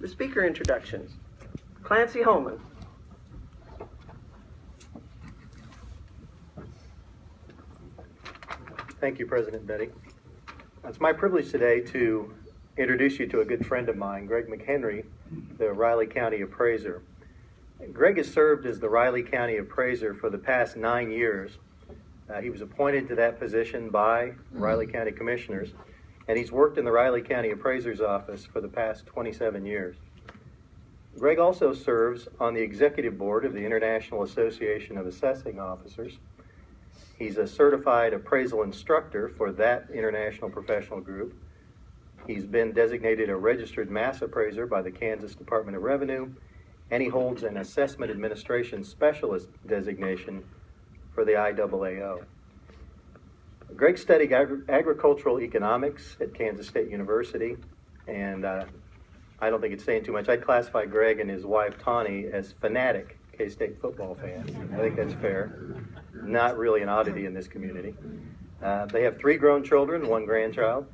The speaker introductions. Clancy Holman. Thank you, President Betty. It's my privilege today to introduce you to a good friend of mine, Greg McHenry, the Riley County Appraiser. Greg has served as the Riley County Appraiser for the past 9 years. He was appointed to that position by Riley County Commissioners, and he's worked in the Riley County Appraiser's office for the past 27 years. Greg also serves on the executive board of the International Association of Assessing Officers. He's a certified appraisal instructor for that international professional group. He's been designated a registered mass appraiser by the Kansas Department of Revenue, and he holds an assessment administration specialist designation for the IAAO. Greg studied agricultural economics at Kansas State University, and I don't think it's saying too much. I'd classify Greg and his wife Tawny as fanatic K-State football fans. I think that's fair. Not really an oddity in this community. They have 3 grown children, 1 grandchild.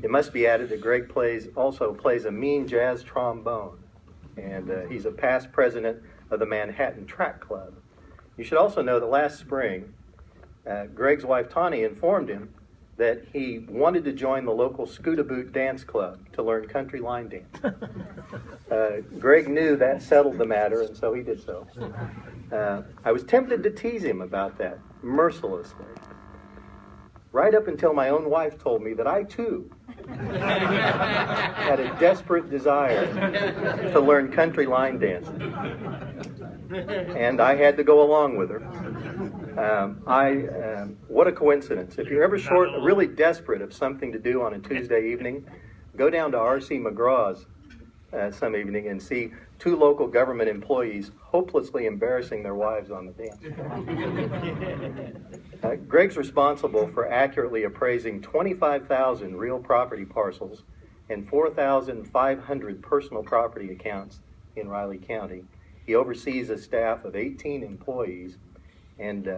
It must be added that Greg also plays a mean jazz trombone, and he's a past president of the Manhattan Track Club. You should also know that last spring, Greg's wife Tawny informed him that he wanted to join the local Scootaboot Dance Club to learn country line dance. Greg knew that settled the matter, and so he did so. I was tempted to tease him about that mercilessly, right up until my own wife told me that I too had a desperate desire to learn country line dancing, and I had to go along with her. What a coincidence. If you're ever really desperate of something to do on a Tuesday evening, go down to R.C. McGraw's some evening and see 2 local government employees hopelessly embarrassing their wives on the dance floor. Greg's responsible for accurately appraising 25,000 real property parcels and 4,500 personal property accounts in Riley County. He oversees a staff of 18 employees, and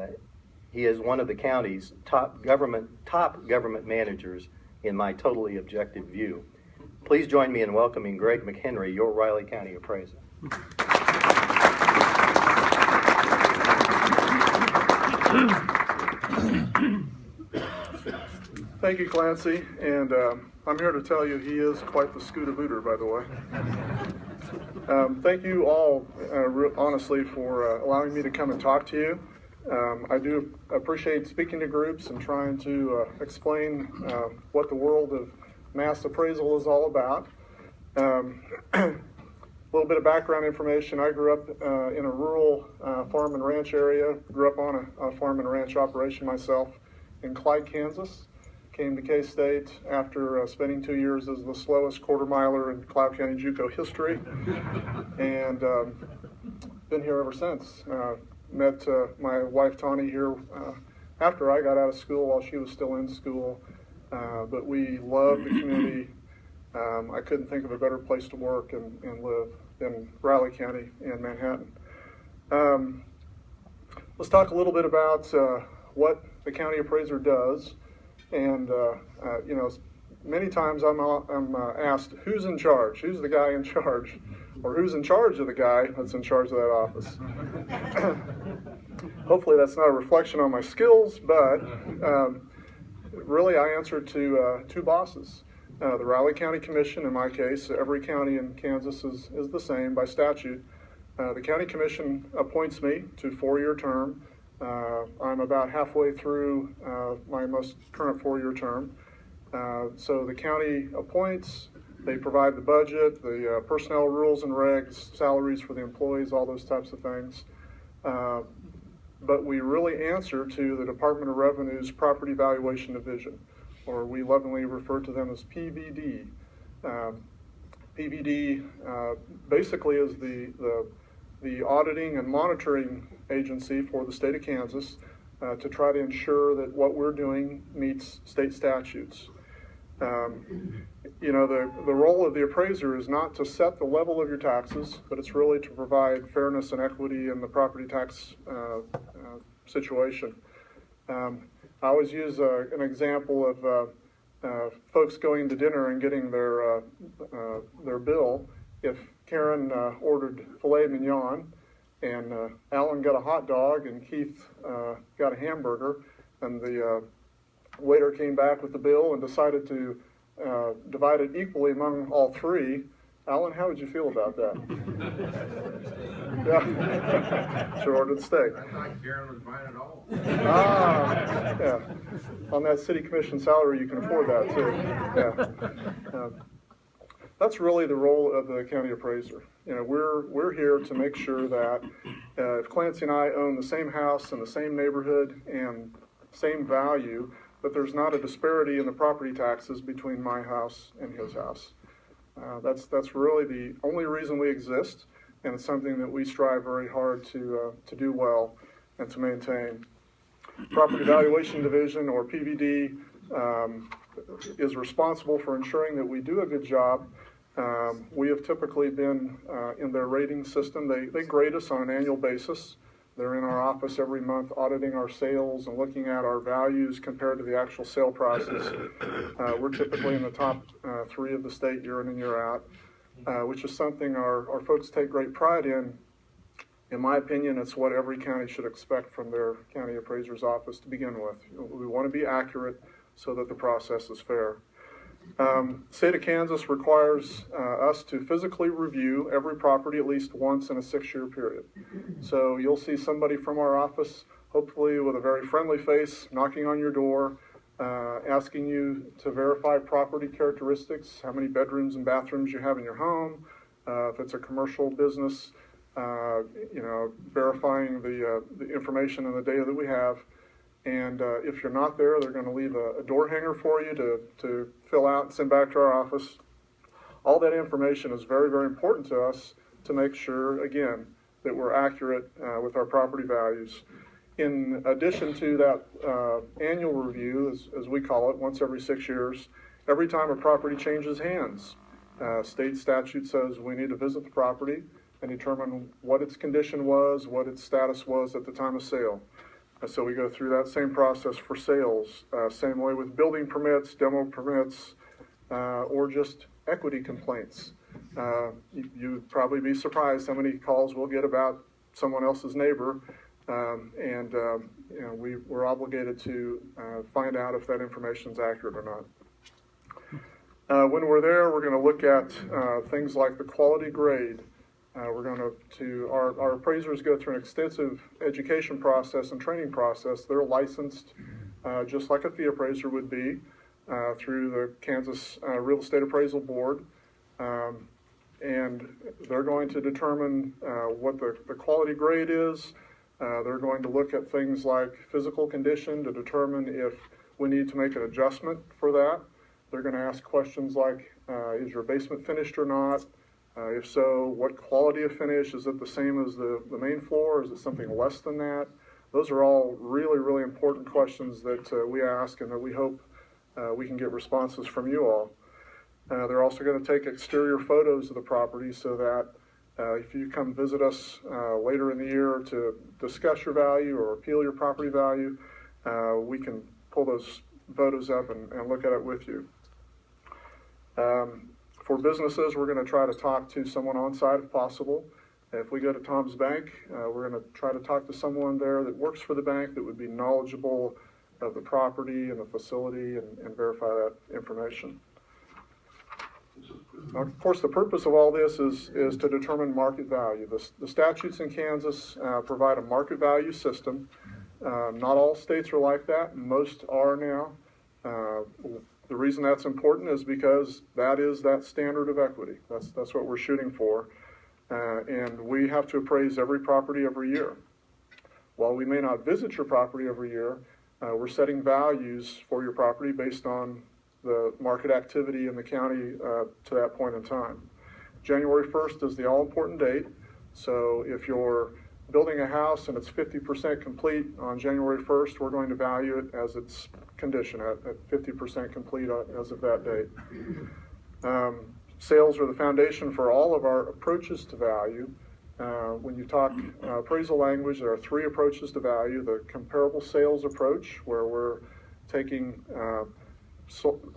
he is one of the county's top government managers in my totally objective view. Please join me in welcoming Greg McHenry, your Riley County Appraiser. Thank you, Clancy, and I'm here to tell you he is quite the Scootabooter, by the way. Thank you all, honestly, for allowing me to come and talk to you. I do appreciate speaking to groups and trying to explain what the world of mass appraisal is all about. A little bit of background information. I grew up in a rural farm and ranch area, grew up on a farm and ranch operation myself in Clyde, Kansas. Came to K-State after spending 2 years as the slowest quarter miler in Cloud County JUCO history, and been here ever since. Met my wife Tawny here after I got out of school while she was still in school, but we love the community. I couldn't think of a better place to work and live than Riley County in Manhattan. Let's talk a little bit about what the county appraiser does. And you know, many times I'm asked, who's in charge? Who's the guy in charge? Or who's in charge of the guy that's in charge of that office? Hopefully that's not a reflection on my skills, but really I answer to 2 bosses. The Riley County Commission, in my case, every county in Kansas is the same by statute. The County Commission appoints me to a 4-year term. I'm about halfway through my most current 4-year term. So the county appoints, they provide the budget, the personnel rules and regs, salaries for the employees, all those types of things. But we really answer to the Department of Revenue's Property Valuation Division, or we lovingly refer to them as PVD. PVD basically is the auditing and monitoring agency for the state of Kansas to try to ensure that what we're doing meets state statutes. You know, the role of the appraiser is not to set the level of your taxes, but it's really to provide fairness and equity in the property tax situation. I always use an example of folks going to dinner and getting their bill, if Karen ordered filet mignon and Alan got a hot dog and Keith got a hamburger, and the waiter came back with the bill and decided to divide it equally among all three, Alan, how would you feel about that? Yeah, sure ordered steak. I thought Karen was buying it all. Yeah. On that city commission salary, you can afford that too. Yeah. That's really the role of the county appraiser. You know, we're here to make sure that if Clancy and I own the same house in the same neighborhood and same value, that there's not a disparity in the property taxes between my house and his house. That's really the only reason we exist, and it's something that we strive very hard to do well and to maintain. Property Valuation Division, or PVD, is responsible for ensuring that we do a good job. We have typically been in their rating system. They grade us on an annual basis. They're in our office every month auditing our sales and looking at our values compared to the actual sale prices. We're typically in the top 3 of the state year in and year out, which is something our folks take great pride in. In my opinion, it's what every county should expect from their county appraiser's office to begin with. We want to be accurate so that the process is fair. State of Kansas requires us to physically review every property at least once in a 6-year period. So you'll see somebody from our office, hopefully with a very friendly face, knocking on your door, asking you to verify property characteristics, how many bedrooms and bathrooms you have in your home, if it's a commercial business, verifying the information and the data that we have. And if you're not there, they're going to leave a door hanger for you to fill out and send back to our office. All that information is very, very important to us to make sure, again, that we're accurate with our property values. In addition to that annual review, as we call it, once every 6 years, every time a property changes hands, state statute says we need to visit the property and determine what its condition was, what its status was at the time of sale. So we go through that same process for sales, same way with building permits, demo permits, or just equity complaints. You'd probably be surprised how many calls we'll get about someone else's neighbor, we're obligated to find out if that information is accurate or not. When we're there, we're going to look at things like the quality grade. Our appraisers go through an extensive education process and training process. They're licensed just like a fee appraiser would be through the Kansas Real Estate Appraisal Board. And they're going to determine what the quality grade is. They're going to look at things like physical condition to determine if we need to make an adjustment for that. They're going to ask questions like, is your basement finished or not? If so, what quality of finish? Is it the same as the main floor? Is it something less than that? Those are all really, really important questions that we ask and that we hope we can get responses from you all. They're also going to take exterior photos of the property so that if you come visit us later in the year to discuss your value or appeal your property value, we can pull those photos up and look at it with you. For businesses, we're going to try to talk to someone on site if possible. If we go to Tom's Bank, we're going to try to talk to someone there that works for the bank that would be knowledgeable of the property and the facility and verify that information. Now, of course, the purpose of all this is to determine market value. The statutes in Kansas provide a market value system. Not all states are like that. Most are now. The reason that's important is because that is that standard of equity. That's what we're shooting for. And we have to appraise every property every year. While we may not visit your property every year, we're setting values for your property based on the market activity in the county to that point in time. January 1st is the all-important date. So if you're building a house and it's 50% complete on January 1st, we're going to value it as its condition at 50% complete as of that date. Sales are the foundation for all of our approaches to value. When you talk appraisal language, there are 3 approaches to value. The comparable sales approach, where we're taking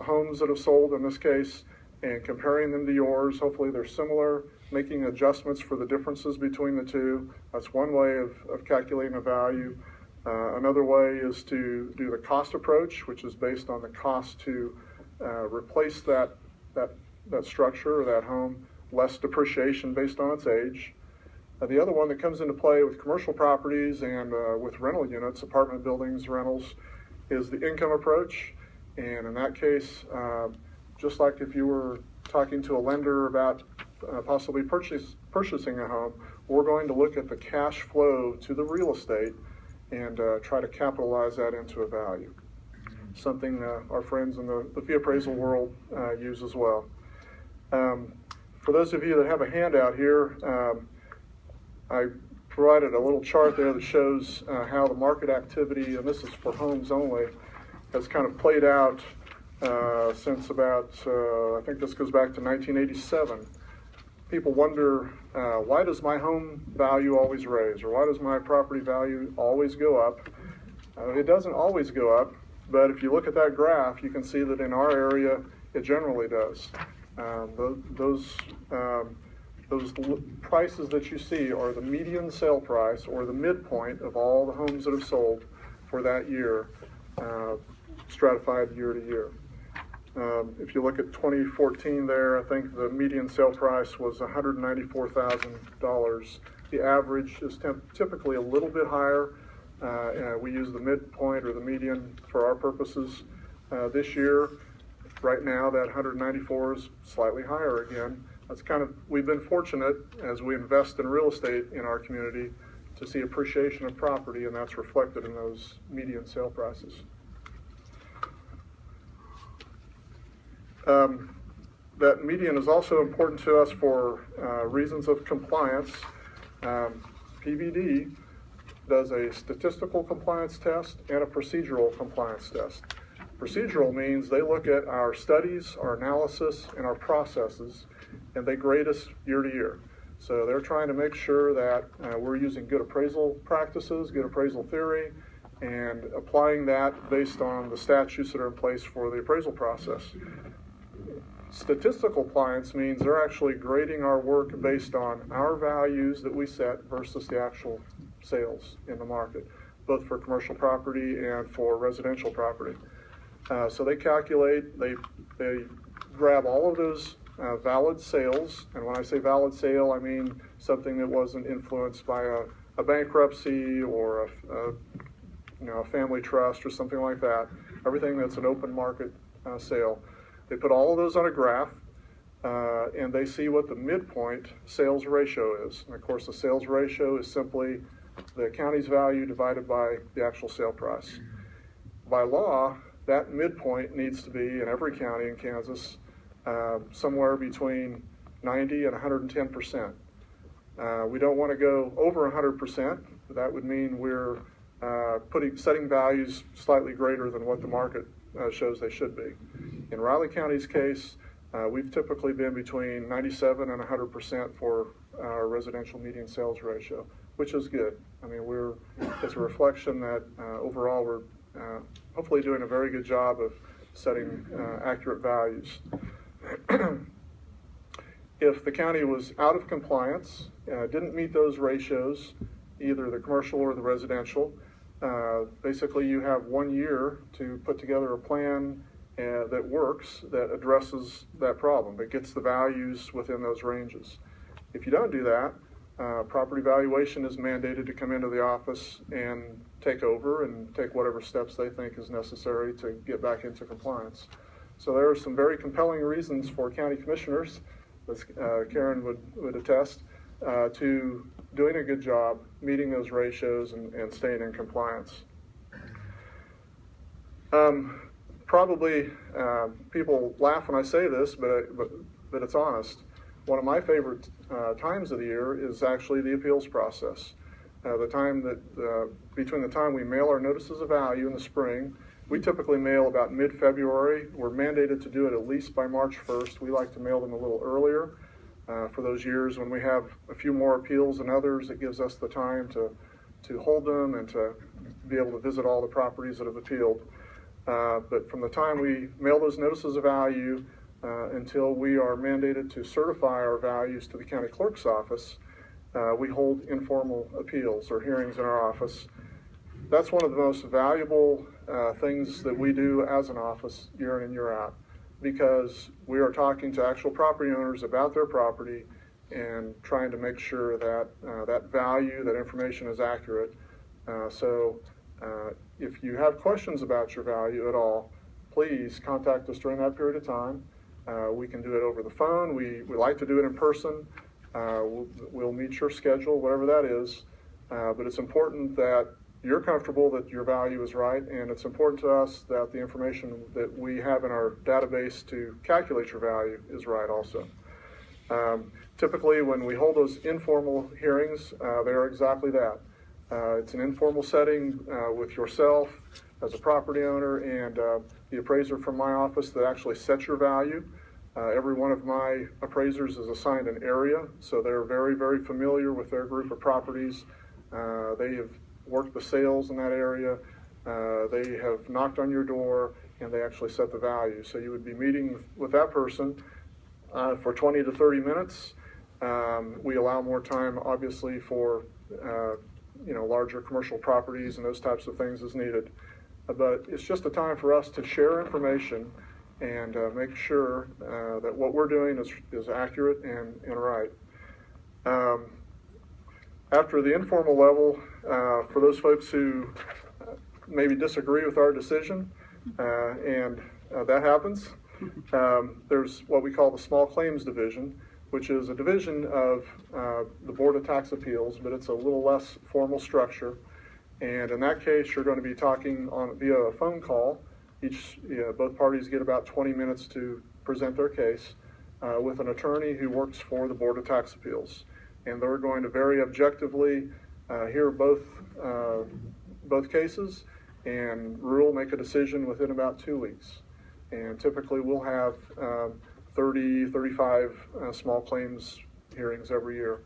homes that have sold in this case and comparing them to yours. Hopefully they're similar, making adjustments for the differences between the two. That's one way of calculating a value. Another way is to do the cost approach, which is based on the cost to replace that structure or that home, less depreciation based on its age. The other one that comes into play with commercial properties and with rental units, apartment buildings, rentals, is the income approach. And in that case, just like if you were talking to a lender about possibly purchasing a home, we're going to look at the cash flow to the real estate and try to capitalize that into a value. Something our friends in the fee appraisal world use as well. For those of you that have a handout here, I provided a little chart there that shows how the market activity, and this is for homes only, has kind of played out since about, I think this goes back to 1987. People wonder, why does my home value always raise, or why does my property value always go up? It doesn't always go up, but if you look at that graph, you can see that in our area, it generally does. Those prices that you see are the median sale price, or the midpoint of all the homes that have sold for that year, stratified year to year. If you look at 2014 there, I think the median sale price was $194,000. The average is typically a little bit higher. We use the midpoint or the median for our purposes. This year, right now, that 194 is slightly higher again. That's we've been fortunate as we invest in real estate in our community to see appreciation of property, and that's reflected in those median sale prices. That median is also important to us for reasons of compliance. PVD does a statistical compliance test and a procedural compliance test. Procedural means they look at our studies, our analysis, and our processes, and they grade us year to year. So they're trying to make sure that we're using good appraisal practices, good appraisal theory, and applying that based on the statutes that are in place for the appraisal process. Statistical compliance means they're actually grading our work based on our values that we set versus the actual sales in the market, both for commercial property and for residential property. So they calculate, they grab all of those valid sales, and when I say valid sale, I mean something that wasn't influenced by a bankruptcy or a family trust or something like that. Everything that's an open market sale. They put all of those on a graph, and they see what the midpoint sales ratio is. And of course, the sales ratio is simply the county's value divided by the actual sale price. By law, that midpoint needs to be, in every county in Kansas, somewhere between 90 and 110%. We don't want to go over 100%. That would mean we're setting values slightly greater than what the market shows they should be. In Riley County's case, we've typically been between 97 and 100% for our residential median sales ratio, which is good. I mean, it's a reflection that overall we're hopefully doing a very good job of setting accurate values. If the county was out of compliance, didn't meet those ratios, either the commercial or the residential, basically you have 1 year to put together a plan that works, that addresses that problem, that gets the values within those ranges. If you don't do that, property valuation is mandated to come into the office and take over and take whatever steps they think is necessary to get back into compliance. So there are some very compelling reasons for county commissioners, as Karen would attest, to doing a good job, meeting those ratios, and staying in compliance. Probably people laugh when I say this, but it's honest. One of my favorite times of the year is actually the appeals process. Between the time we mail our notices of value in the spring, we typically mail about mid-February. We're mandated to do it at least by March 1st. We like to mail them a little earlier. For those years when we have a few more appeals than others, it gives us the time to hold them and to be able to visit all the properties that have appealed. But from the time we mail those notices of value until we are mandated to certify our values to the county clerk's office, we hold informal appeals or hearings in our office. That's one of the most valuable things that we do as an office year in and year out, because we are talking to actual property owners about their property and trying to make sure that that value, that information is accurate. So if you have questions about your value at all, please contact us during that period of time. We can do it over the phone. We like to do it in person. We'll meet your schedule, whatever that is. But it's important that you're comfortable that your value is right, and it's important to us that the information that we have in our database to calculate your value is right also. Typically, when we hold those informal hearings, they are exactly that. It's an informal setting with yourself as a property owner and the appraiser from my office that actually sets your value. Every one of my appraisers is assigned an area, so they're very, very familiar with their group of properties. They have worked the sales in that area. They have knocked on your door, and they actually set the value. So you would be meeting with that person for 20 to 30 minutes. We allow more time, obviously, for larger commercial properties and those types of things as needed. But it's just a time for us to share information and make sure that what we're doing is accurate and right. After the informal level, for those folks who maybe disagree with our decision, and that happens, there's what we call the Small Claims Division, which is a division of the Board of Tax Appeals, but it's a little less formal structure. And in that case, you're going to be talking via a phone call. Both parties get about 20 minutes to present their case with an attorney who works for the Board of Tax Appeals. And they're going to very objectively hear both cases and make a decision within about 2 weeks. And typically we'll have 30, 35 small claims hearings every year.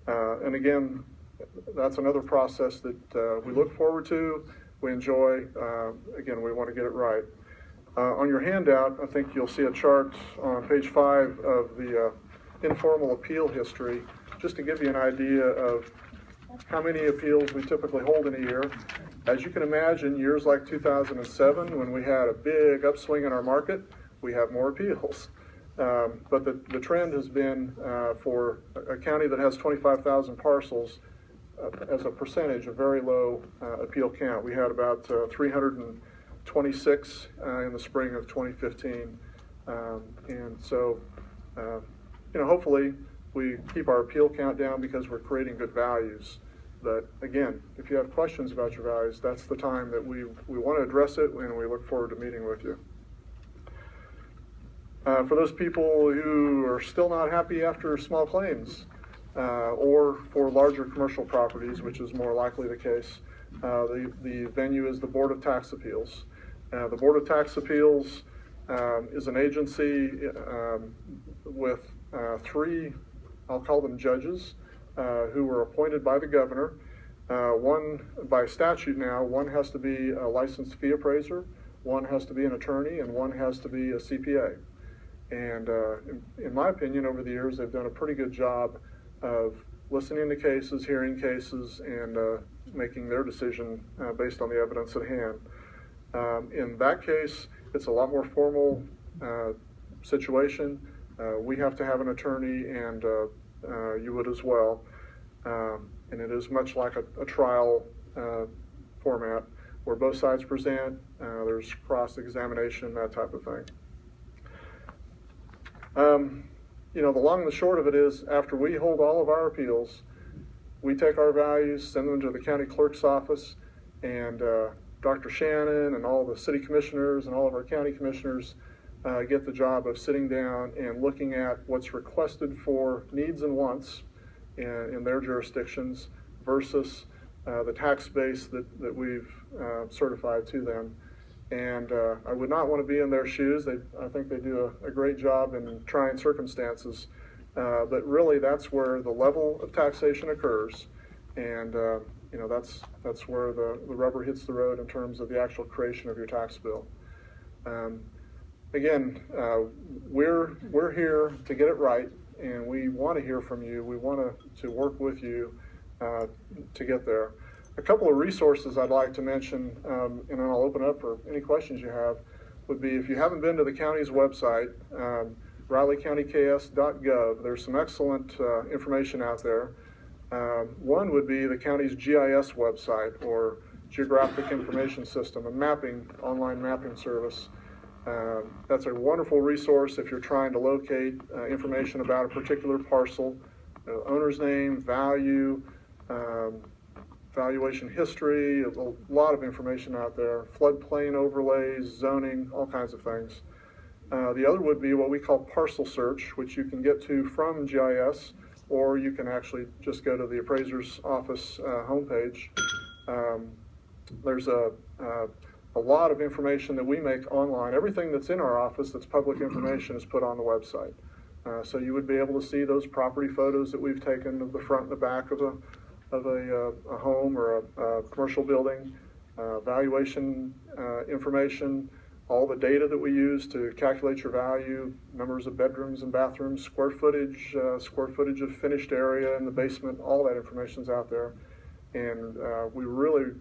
And again, that's another process that we look forward to, we enjoy. Again, we want to get it right. On your handout, I think you'll see a chart on page 5 of the informal appeal history, just to give you an idea of how many appeals we typically hold in a year. As you can imagine, years like 2007, when we had a big upswing in our market, we have more appeals. But the trend has been for a county that has 25,000 parcels, as a percentage, a very low appeal count. We had about 326 in the spring of 2015. And so, hopefully we keep our appeal count down because we're creating good values. But again, if you have questions about your values, that's the time that we want to address it, and we look forward to meeting with you. For those people who are still not happy after small claims, or for larger commercial properties, which is more likely the case, the venue is the Board of Tax Appeals. The Board of Tax Appeals is an agency with 3, I'll call them judges, who were appointed by the governor. One, by statute now, one has to be a licensed fee appraiser, one has to be an attorney, and one has to be a CPA. And in my opinion, over the years, they've done a pretty good job of listening to cases, hearing cases, and making their decision based on the evidence at hand. In that case, it's a lot more formal situation. We have to have an attorney, and you would as well. And it is much like a trial format where both sides present, there's cross-examination, that type of thing. The long and the short of it is, after we hold all of our appeals, we take our values, send them to the county clerk's office, and Dr. Shannon and all the city commissioners and all of our county commissioners get the job of sitting down and looking at what's requested for needs and wants in their jurisdictions versus the tax base that we've certified to them. And I would not want to be in their shoes. I think they do a great job in trying circumstances. But really, that's where the level of taxation occurs. And that's where the rubber hits the road in terms of the actual creation of your tax bill. again, we're here to get it right, and we want to hear from you. We want to work with you to get there. A couple of resources I'd like to mention, and then I'll open up for any questions you have, would be if you haven't been to the county's website, RileyCountyKS.gov, there's some excellent information out there. One would be the county's GIS website, or Geographic Information System, a online mapping service. That's a wonderful resource if you're trying to locate information about a particular parcel, owner's name, value, valuation history, a lot of information out there, floodplain overlays, zoning, all kinds of things. The other would be what we call parcel search, which you can get to from GIS, or you can actually just go to the appraiser's office homepage. There's a lot of information that we make online. Everything that's in our office that's public information is put on the website. So you would be able to see those property photos that we've taken of the front and the back of a home or a commercial building, valuation information, all the data that we use to calculate your value, numbers of bedrooms and bathrooms, square footage of finished area in the basement, all that information's out there. And we really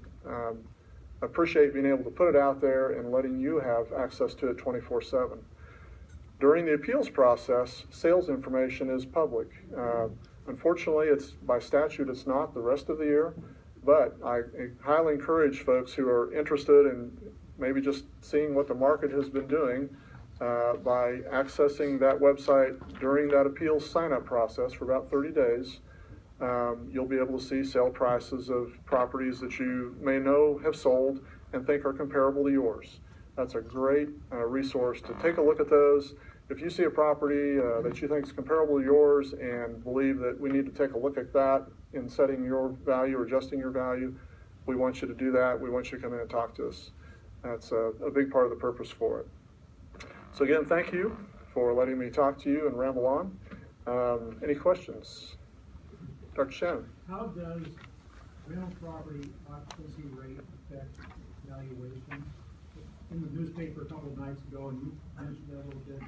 appreciate being able to put it out there and letting you have access to it 24/7. During the appeals process, sales information is public. Unfortunately, it's by statute, it's not the rest of the year, but I highly encourage folks who are interested in maybe just seeing what the market has been doing by accessing that website during that appeals sign-up process for about 30 days. You'll be able to see sale prices of properties that you may know have sold and think are comparable to yours. That's a great resource to take a look at those. If you see a property that you think is comparable to yours and believe that we need to take a look at that in setting your value or adjusting your value, we want you to do that. We want you to come in and talk to us. That's a big part of the purpose for it. So again, thank you for letting me talk to you and ramble on. Any questions? Dr. Shannon. How does rental property occupancy rate affect valuation? In the newspaper a couple of nights ago, and you mentioned that a little bit.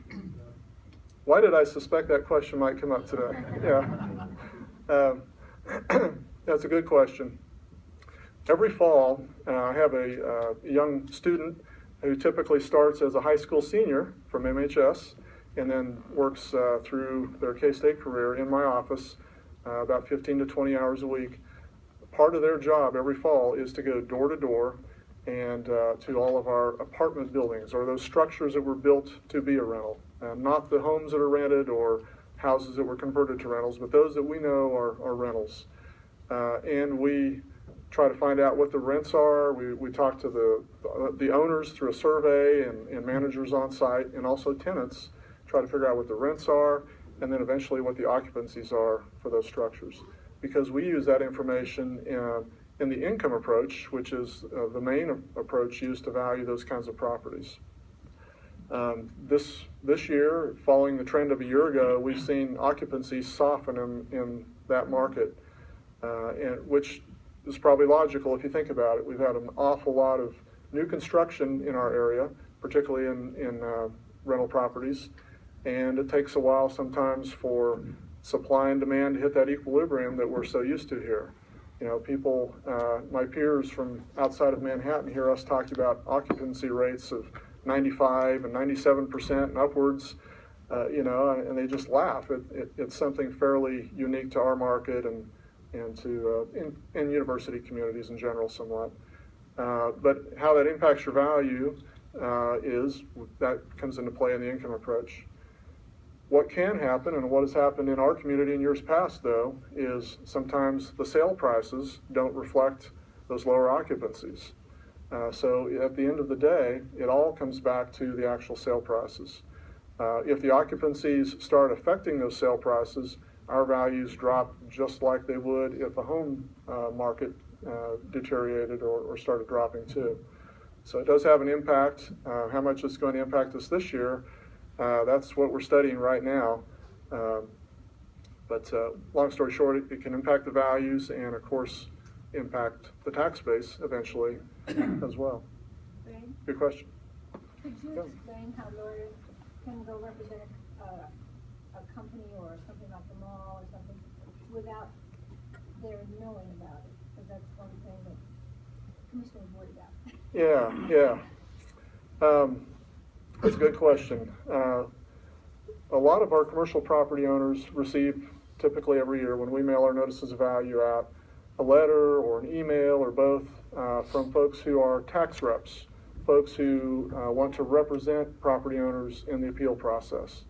Why did I suspect that question might come up today? Yeah. That's a good question. Every fall, I have a young student who typically starts as a high school senior from MHS and then works through their K-State career in my office about 15 to 20 hours a week. Part of their job every fall is to go door to door and to all of our apartment buildings or those structures that were built to be a rental. Not the homes that are rented or houses that were converted to rentals, but those that we know are rentals. And we try to find out what the rents are. We talk to the owners through a survey and managers on site, and also tenants, try to figure out what the rents are, and then eventually what the occupancies are for those structures. Because we use that information in the income approach, which is the main approach used to value those kinds of properties. This year, following the trend of a year ago, we've seen occupancy soften in that market, and which is probably logical if you think about it. We've had an awful lot of new construction in our area, particularly in rental properties, and it takes a while sometimes for supply and demand to hit that equilibrium that we're so used to here. You know, people, my peers from outside of Manhattan hear us talking about occupancy rates of 95 and 97% and upwards, you know, and they just laugh. It's something fairly unique to our market and to in university communities in general somewhat. But how that impacts your value is that comes into play in the income approach. What can happen, and what has happened in our community in years past, though, is sometimes the sale prices don't reflect those lower occupancies. So at the end of the day, it all comes back to the actual sale prices. If the occupancies start affecting those sale prices, our values drop just like they would if the home market deteriorated or started dropping too. So it does have an impact. How much it's going to impact us this year, that's what we're studying right now. But long story short, it can impact the values and, of course, impact the tax base eventually as well. Good question. Could you explain how lawyers can go represent a company or something like the mall or something without their knowing about it? Because that's one thing that commissioners worry about. Yeah. That's a good question. A lot of our commercial property owners receive, typically every year when we mail our notices of value out, a letter or an email or both from folks who are tax reps, folks who want to represent property owners in the appeal process.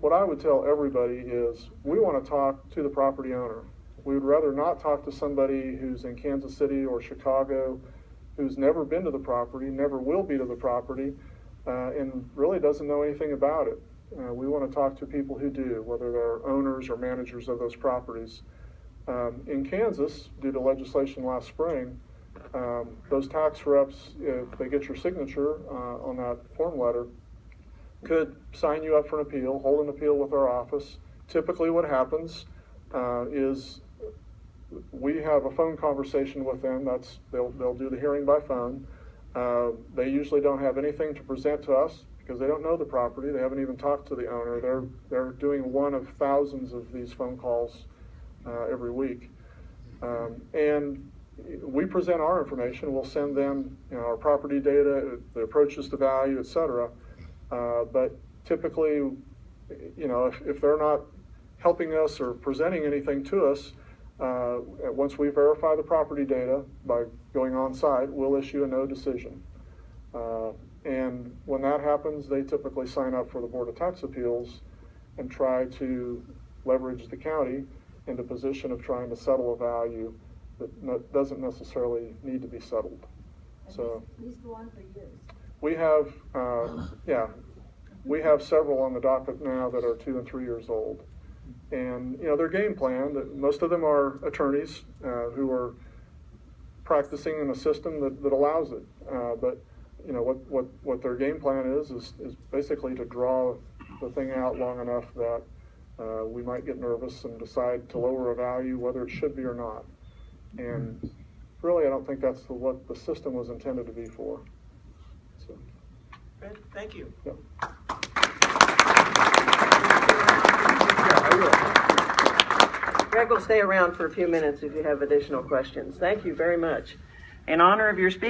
What I would tell everybody is we want to talk to the property owner. We would rather not talk to somebody who's in Kansas City or Chicago, who's never been to the property, never will be to the property, and really doesn't know anything about it. We want to talk to people who do, whether they're owners or managers of those properties. In Kansas, due to legislation last spring, those tax reps, if they get your signature on that form letter, could sign you up for an appeal, hold an appeal with our office. Typically what happens is we have a phone conversation with them. They'll do the hearing by phone. They usually don't have anything to present to us because they don't know the property. They haven't even talked to the owner. They're doing one of thousands of these phone calls every week. And we present our information. We'll send them our property data, the approaches to value, etc. But typically, if they're not helping us or presenting anything to us, once we verify the property data by going on site, we'll issue a no decision. And when that happens, they typically sign up for the Board of Tax Appeals and try to leverage the county into position of trying to settle a value that doesn't necessarily need to be settled. And So these go on for years. we have, we have several on the docket now that are 2 and 3 years old. And, their game plan, most of them are attorneys who are practicing in a system that allows it. But, what their game plan is basically to draw the thing out long enough that we might get nervous and decide to lower a value, whether it should be or not. And really, I don't think that's what the system was intended to be for. So, Good, thank you. yeah. Greg will stay around for a few minutes if you have additional questions. Thank you very much. In honor of your speaker,